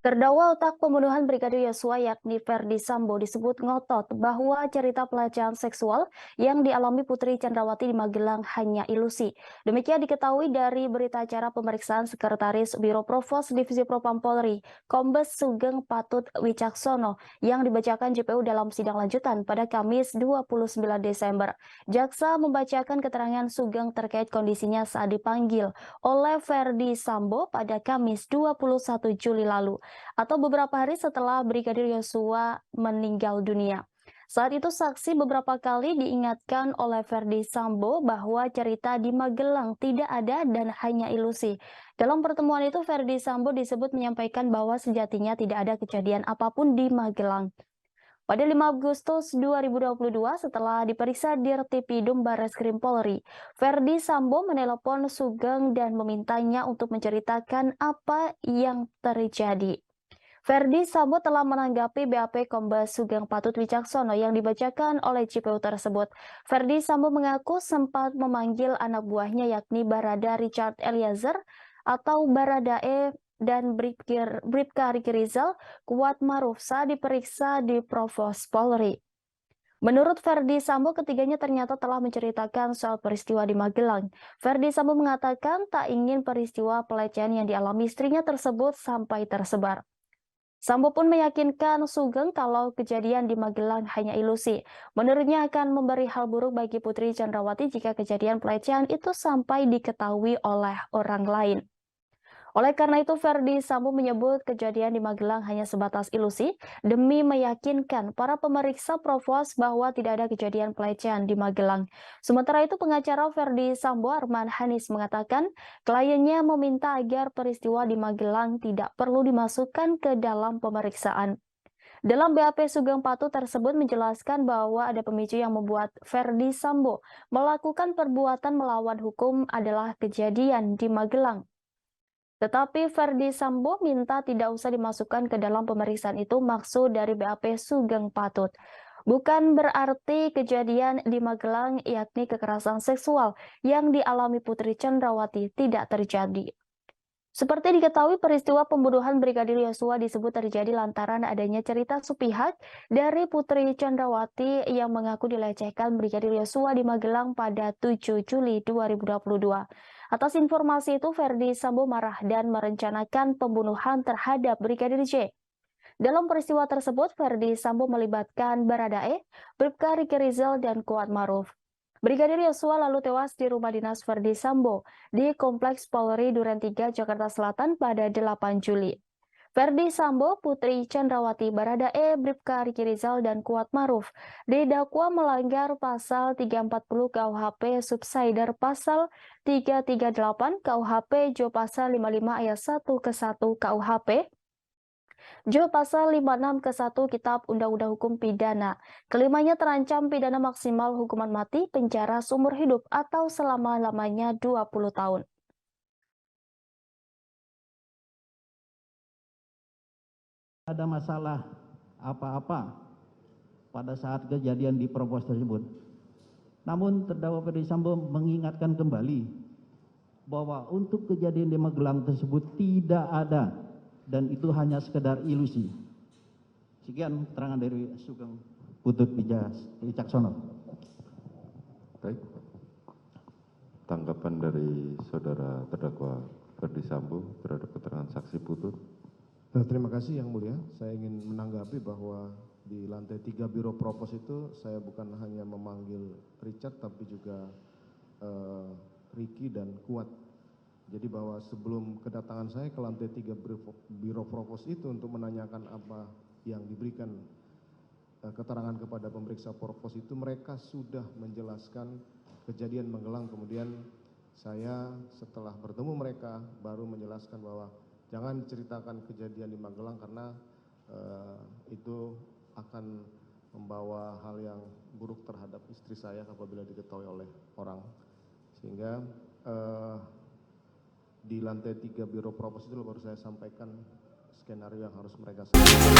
Terdakwa otak pembunuhan Brigadir Yosua yakni Ferdi Sambo disebut ngotot bahwa cerita pelecehan seksual yang dialami Putri Chandrawati di Magelang hanya ilusi. Demikian diketahui dari berita acara pemeriksaan Sekretaris Biro Provos Divisi Propam Polri, Kombes Sugeng Patut Wicaksono yang dibacakan JPU dalam sidang lanjutan pada Kamis 29 Desember. Jaksa membacakan keterangan Sugeng terkait kondisinya saat dipanggil oleh Ferdi Sambo pada Kamis 21 Juli lalu, atau beberapa hari setelah Brigadir Yosua meninggal dunia. Saat itu saksi beberapa kali diingatkan oleh Ferdi Sambo bahwa cerita di Magelang tidak ada dan hanya ilusi. Dalam pertemuan itu Ferdi Sambo disebut menyampaikan bahwa sejatinya tidak ada kejadian apapun di Magelang. Pada 5 Agustus 2022, setelah diperiksa di Dirtipidum Barreskrim Polri, Ferdi Sambo menelepon Sugeng dan memintanya untuk menceritakan apa yang terjadi. Ferdi Sambo telah menanggapi BAP Kombes Sugeng Patut Wicaksono yang dibacakan oleh JPU tersebut. Ferdi Sambo mengaku sempat memanggil anak buahnya yakni Barada Richard Eliezer atau Baradae dan Bribka Riki Rizal Kuat Maruf saat diperiksa di Provos Polri. Menurut Ferdi Sambo, ketiganya ternyata telah menceritakan soal peristiwa di Magelang. Ferdi Sambo mengatakan tak ingin peristiwa pelecehan yang dialami istrinya tersebut sampai tersebar. Sambo pun meyakinkan Sugeng kalau kejadian di Magelang hanya ilusi. Menurutnya akan memberi hal buruk bagi Putri Chandrawati jika kejadian pelecehan itu sampai diketahui oleh orang lain. Oleh karena itu, Ferdi Sambo menyebut kejadian di Magelang hanya sebatas ilusi demi meyakinkan para pemeriksa Provos bahwa tidak ada kejadian pelecehan di Magelang. Sementara itu, pengacara Ferdi Sambo Arman Hanis mengatakan kliennya meminta agar peristiwa di Magelang tidak perlu dimasukkan ke dalam pemeriksaan. Dalam BAP Sugeng Patut tersebut menjelaskan bahwa ada pemicu yang membuat Ferdi Sambo melakukan perbuatan melawan hukum adalah kejadian di Magelang. Tetapi Ferdi Sambo minta tidak usah dimasukkan ke dalam pemeriksaan itu maksud dari BAP Sugeng Patut. Bukan berarti kejadian di Magelang yakni kekerasan seksual yang dialami Putri Chandrawati tidak terjadi. Seperti diketahui, peristiwa pembunuhan Brigadir Yosua disebut terjadi lantaran adanya cerita sepihak dari Putri Chandrawati yang mengaku dilecehkan Brigadir Yosua di Magelang pada 7 Juli 2022. Atas informasi itu, Ferdi Sambo marah dan merencanakan pembunuhan terhadap Brigadir J. Dalam peristiwa tersebut, Ferdi Sambo melibatkan Baradae, Bribka Riki Rizal, dan Kuat Maruf. Brigadir Yosua lalu tewas di rumah dinas Ferdi Sambo di Kompleks Polri Duren 3, Jakarta Selatan pada 8 Juli. Ferdi Sambo, Putri Chandrawati, Baradae, Bribka Riki Rizal, dan Kuat Maruf didakwa melanggar pasal 340 KUHP Subsider pasal 338 KUHP Jo pasal 55 ayat 1 ke 1 KUHP Jo pasal 56 ke 1 Kitab Undang-Undang Hukum Pidana. Kelimanya terancam pidana maksimal hukuman mati, penjara seumur hidup atau selama-lamanya 20 tahun. Ada masalah apa-apa pada saat kejadian di Provos tersebut. Namun terdakwa Ferdi Sambo mengingatkan kembali bahwa untuk kejadian di Magelang tersebut tidak ada dan itu hanya sekedar ilusi. Sekian keterangan dari Sugeng Putut Wicaksono. Baik. Tanggapan dari saudara terdakwa Ferdi Sambo terhadap keterangan saksi Putut. Terima kasih Yang Mulia. Saya ingin menanggapi bahwa di lantai 3 Biro Propos itu saya bukan hanya memanggil Richard tapi juga Ricky dan Kuat. Jadi bahwa sebelum kedatangan saya ke lantai 3 Biro Propos itu untuk menanyakan apa yang diberikan keterangan kepada pemeriksa Provos itu, mereka sudah menjelaskan kejadian Magelang. Kemudian saya setelah bertemu mereka baru menjelaskan bahwa jangan ceritakan kejadian di Magelang karena itu akan membawa hal yang buruk terhadap istri saya apabila diketahui oleh orang. Sehingga di lantai 3 Biro Propos itu baru saya sampaikan skenario yang harus mereka sampaikan.